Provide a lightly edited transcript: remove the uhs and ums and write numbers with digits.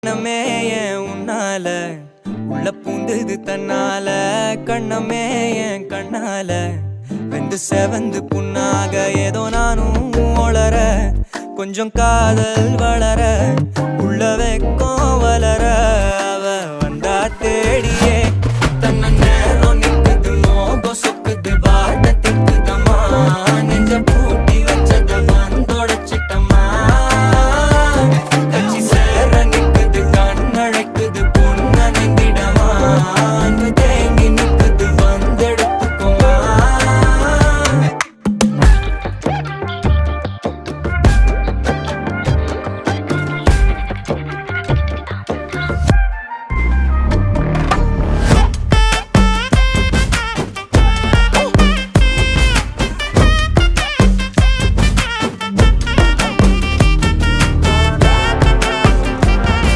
கண்ணமே ஏன் உன்னால உள்ள பூந்தது தன்னால கண்ணமே ஏன் கண்ணால வெந்து செவந்து புண்ணாக ஏதோ நானும் ஒளர கொஞ்சம் காதல் வளர உள்ள வெக்கம்